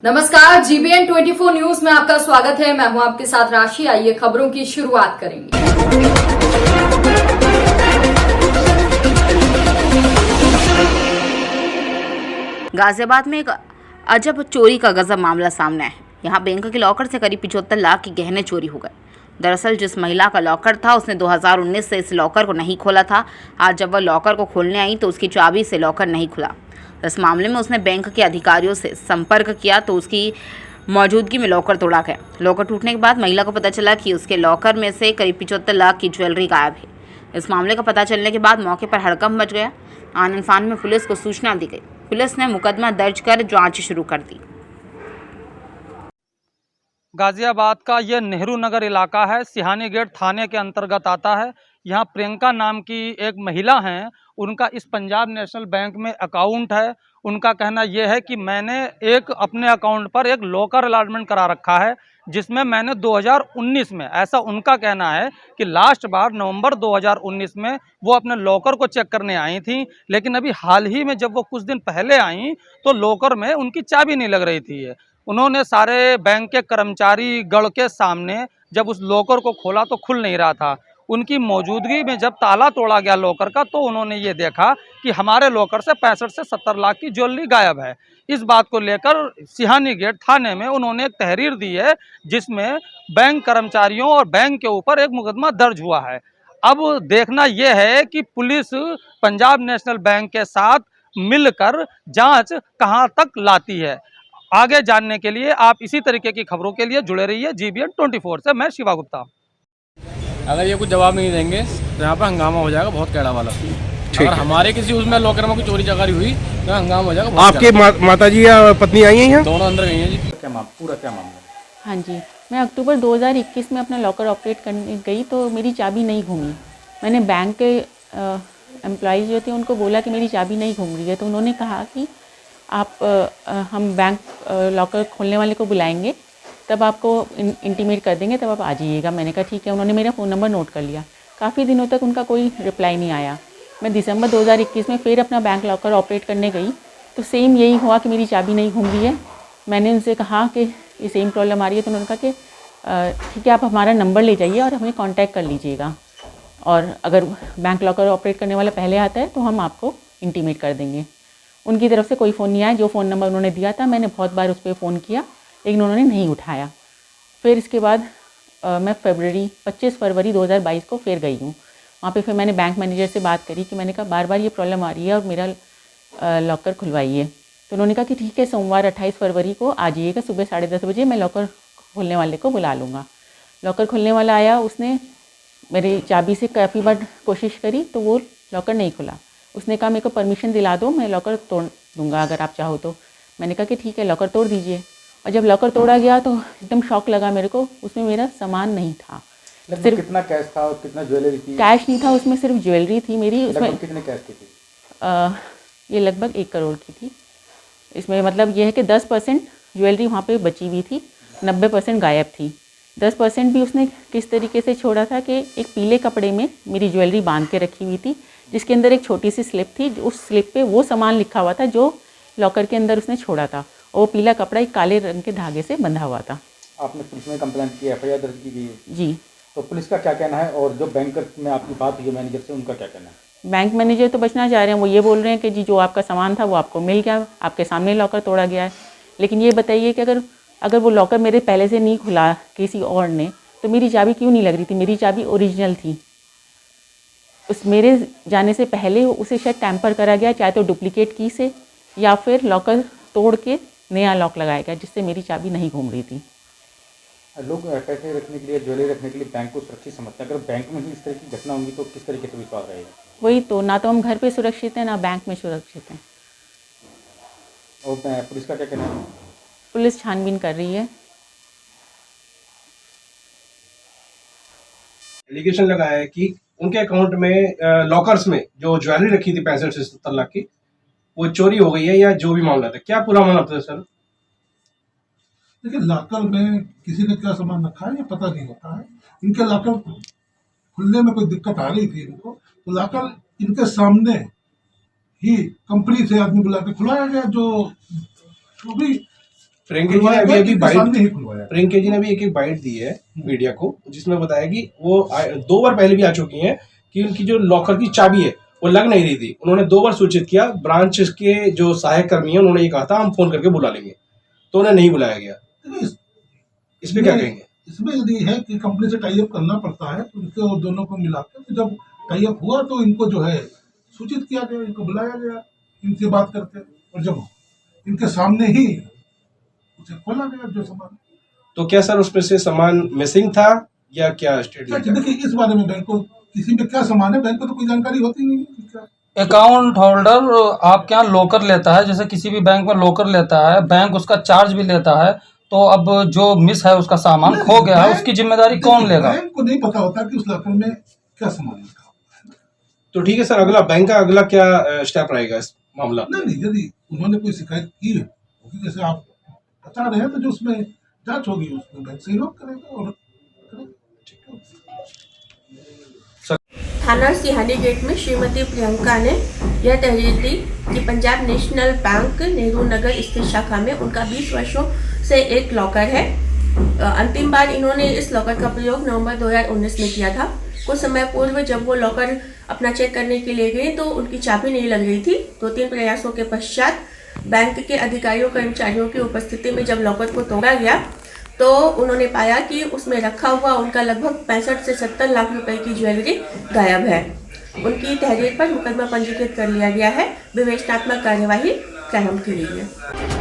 नमस्कार, जीबीएन 24 न्यूज में आपका स्वागत है। मैं हूं आपके साथ राशि। आइए खबरों की शुरुआत करेंगे। गाजियाबाद में एक अजब चोरी का गजब मामला सामने है। यहाँ बैंक के लॉकर से करीब 75 लाख के गहने चोरी हो गए। दरअसल जिस महिला का लॉकर था उसने 2019 से इस लॉकर को नहीं खोला था। आज जब वह लॉकर को खोलने आई तो उसकी चाबी से लॉकर नहीं खुला। इस मामले में उसने बैंक के अधिकारियों से संपर्क किया तो उसकी मौजूदगी में लॉकर तोड़ा गया। लॉकर टूटने के बाद महिला को पता चला कि उसके लॉकर में से करीब 75 लाख की ज्वेलरी गायब है। इस मामले का पता चलने के बाद मौके पर हड़कंप मच गया। आनन फान में पुलिस को सूचना दी गई। पुलिस ने मुकदमा दर्ज कर जांच शुरू कर दी। गाजियाबाद का ये नेहरू नगर इलाका है, सिहानी गेट थाने के अंतर्गत आता है। यहाँ प्रियंका नाम की एक महिला हैं, उनका इस पंजाब नेशनल बैंक में अकाउंट है। उनका कहना यह है कि मैंने एक अपने अकाउंट पर एक लॉकर अलॉटमेंट करा रखा है, जिसमें मैंने 2019 में, ऐसा उनका कहना है कि लास्ट बार नवंबर 2019 में वो अपने लॉकर को चेक करने आई थी। लेकिन अभी हाल ही में जब वो कुछ दिन पहले आई तो लॉकर में उनकी चाबी नहीं लग रही थी। उन्होंने सारे बैंक के कर्मचारी गढ़ के सामने जब उस लॉकर को खोला तो खुल नहीं रहा था। उनकी मौजूदगी में जब ताला तोड़ा गया लॉकर का तो उन्होंने ये देखा कि हमारे लॉकर से 65 से 70 लाख की ज्वेलरी गायब है। इस बात को लेकर सिहानी गेट थाने में उन्होंने एक तहरीर दी है, जिसमें बैंक कर्मचारियों और बैंक के ऊपर एक मुकदमा दर्ज हुआ है। अब देखना यह है कि पुलिस पंजाब नेशनल बैंक के साथ मिलकर जांच कहां तक लाती है। आगे जानने के लिए आप इसी तरीके की खबरों के लिए जुड़े रहिए जीबीएन 24 से। मैं शिवा गुप्ता। अगर ये कुछ जवाब नहीं देंगे तो यहाँ पर हंगामा हो जाएगा बहुत कैड़ा वाला। अगर हमारे किसी उसमें लॉकर में कोई चोरी चकारी हुई तो हंगामा हो जाएगा। आपके माता जी या पत्नी आई हैं यहाँ? दोनों अंदर गई हैं जी। पूरा क्या मामला? हाँ जी, मैं अक्टूबर 2021 में अपना लॉकर ऑपरेट करने गई तो मेरी चाबी नहीं घूमी। मैंने बैंक के एम्प्लॉयज़ जो थे उनको बोला कि मेरी चाबी नहीं घूम रही है, तो उन्होंने कहा कि आप हम बैंक लॉकर खोलने वाले को बुलाएंगे, तब आपको इंटीमेट कर देंगे, तब आप आ जाइएगा। मैंने कहा ठीक है। उन्होंने मेरा फ़ोन नंबर नोट कर लिया। काफ़ी दिनों तक उनका कोई रिप्लाई नहीं आया। मैं दिसंबर 2021 में फिर अपना बैंक लॉकर ऑपरेट करने गई तो सेम यही हुआ कि मेरी चाबी नहीं घूम रही है। मैंने उनसे कहा कि ये सेम प्रॉब्लम आ रही है, तो उन्होंने कहा कि ठीक है, आप हमारा नंबर ले जाइए और हमें कांटेक्ट कर लीजिएगा, और अगर बैंक लॉकर ऑपरेट करने वाला पहले आता है तो हम आपको इंटीमेट कर देंगे। उनकी तरफ से कोई फ़ोन नहीं आया। जो फ़ोन नंबर उन्होंने दिया था मैंने बहुत बार उस पर फ़ोन किया, लेकिन उन्होंने नहीं उठाया। फिर इसके बाद मैं 25 फरवरी 2022 को फिर गई हूँ। वहाँ पे फिर मैंने बैंक मैनेजर से बात करी कि मैंने कहा बार बार ये प्रॉब्लम आ रही है और मेरा लॉकर खुलवाइए। तो उन्होंने कहा कि ठीक है, सोमवार 28 फरवरी को आ जाइएगा सुबह 10:30 बजे, मैं लॉकर खोलने वाले को बुला लूँगा। लॉकर खोलने वाला आया, उसने मेरी चाबी से काफ़ी बार कोशिश करी तो वो लॉकर नहीं खुला। उसने कहा मेरे को परमिशन दिला दो, मैं लॉकर तोड़ दूँगा अगर आप चाहो तो। मैंने कहा कि ठीक है, लॉकर तोड़ दीजिए। और जब लॉकर तोड़ा गया तो एकदम शॉक लगा मेरे को। उसमें मेरा सामान नहीं था। सिर्फ कितना कैश था और कितना ज्वेलरी थी? कैश नहीं था, उसमें सिर्फ ज्वेलरी थी मेरी। उसमें कितने कैश की थी? ये लगभग 1 करोड़ की थी। इसमें मतलब ये है कि 10% ज्वेलरी वहाँ पे बची हुई थी, 90% गायब थी। 10% भी उसने किस तरीके से छोड़ा था कि एक पीले कपड़े में मेरी ज्वेलरी बांध के रखी हुई थी, जिसके अंदर एक छोटी सी स्लिप थी। उस स्लिप पे वो सामान लिखा हुआ था जो लॉकर के अंदर उसने छोड़ा था। और वो पीला कपड़ा एक काले रंग के धागे से बंधा हुआ था। आपने पुलिस में कंप्लेंट की, एफआईआर दर्ज की गई? जी। तो पुलिस का क्या कहना है, और जो बैंकर में आपकी बात हुई मैनेजर से, उनका क्या कहना है? बैंक मैनेजर तो बचना चाह रहे हैं। वो ये बोल रहे हैं कि जी जो आपका सामान था वो आपको मिल गया, आपके सामने लॉकर तोड़ा गया है। लेकिन ये बताइए कि अगर वो लॉकर मेरे पहले से नहीं खुला किसी और ने, तो मेरी चाबी क्यों नहीं लग रही थी? मेरी चाबी ओरिजिनल थी। उस मेरे जाने से पहले उसे शायद टैम्पर करा गया, चाहे तो डुप्लीकेट की से या फिर लॉकर तोड़ के नया लॉक लगाया गया, जिससे मेरी चाबी नहीं घूम रही थी। लोग पैसे रखने के लिए, ज्वेलरी रखने के लिए बैंक को सुरक्षित समझते हैं। अगर बैंक में ही इस तरह की घटना होगी तो किस तरीके से विश्वास रहेगा? वही तो, ना तो हम घर पे सुरक्षित हैं ना बैंक में सुरक्षित हैं। और पुलिस का क्या कहना है? पुलिस छानबीन कर रही है। एलिगेशन लगाया है कि उनके अकाउंट में लॉकर्स में जो ज्वेलरी रखी थी 65 से 70 लाख की, वो चोरी हो गई है, या जो भी मामला था। क्या पूरा मामला था सर? देखिए, लॉकर में किसी ने क्या सामान रखा है ये पता नहीं होता है। इनके लॉकर खुलने में कोई दिक्कत आ रही थी इनको, तो लॉकर इनके सामने ही कंपनी से आदमी बुला के खुलाया गया। जो भी प्रियंका जी ने अभी इनके बाइट सामने ही खुलवाया। प्रियंका जी ने अभी एक बाइट दी है मीडिया को, जिसमें बताया कि वो 2 बार पहले भी आ चुकी हैं कि उनकी जो लॉकर की चाबी है वो लग नहीं रही थी। उन्होंने 2 बार सूचित किया, ब्रांच के जो सहायक कर्मी है उन्होंने ये कहा था हम फोन करके बुला लेंगे, तो उन्हें नहीं बुलाया गया। इस पे क्या कहेंगे? इसमें यदि है कि कंपनी से टाई अप करना पड़ता है तो इनको दोनों को मिलाकर तो जब टाई अप हुआ तो इनको जो है सूचित किया गया, इनको बुलाया गया, इनसे बात करके, और जब इनके सामने ही उसे खोला गया जो सामान। तो क्या सर उसमें से सामान मिसिंग था या क्या स्टेटमेंट? देखिए इस बारे में बैंक को किसी में क्या सामान है बैंक को तो कोई जानकारी होती नहीं कि क्या। अकाउंट होल्डर आपके यहाँ लॉकर लेता है, जैसे किसी भी बैंक में लॉकर लेता है, बैंक उसका चार्ज भी लेता है, तो अब जो मिस है उसका सामान खो गया है, उसकी जिम्मेदारी कौन लेगा? बैंक को नहीं पता होता कि उस लॉकर में क्या सामान है। तो ठीक है सर, अगला बैंक का अगला क्या स्टेप रहेगा इस मामला? नहीं, यदि उन्होंने कोई शिकायत की है, क्योंकि जैसे आप बता रहे हैं, तो जो उसमें जांच होगी उसमें बैंक सहयोग करेगा और थाना सिहानी गेट में श्रीमती प्रियंका ने यह तहरीर दी कि पंजाब नेशनल बैंक नेहरू नगर स्थित शाखा में उनका 20 वर्षों से एक लॉकर है। अंतिम बार इन्होंने इस लॉकर का प्रयोग नवंबर 2019 में किया था। कुछ समय पूर्व जब वो लॉकर अपना चेक करने के लिए गए तो उनकी चाबी नहीं लग रही थी। 2-3 प्रयासों के पश्चात बैंक के अधिकारियों कर्मचारियों की उपस्थिति में जब लॉकर को तोड़ा गया तो उन्होंने पाया कि उसमें रखा हुआ उनका लगभग 65 से 70 लाख रुपए की ज्वेलरी गायब है। उनकी तहरीर पर मुकदमा पंजीकृत कर लिया गया है। विवेचनात्मक कार्यवाही प्रारंभ की गई है।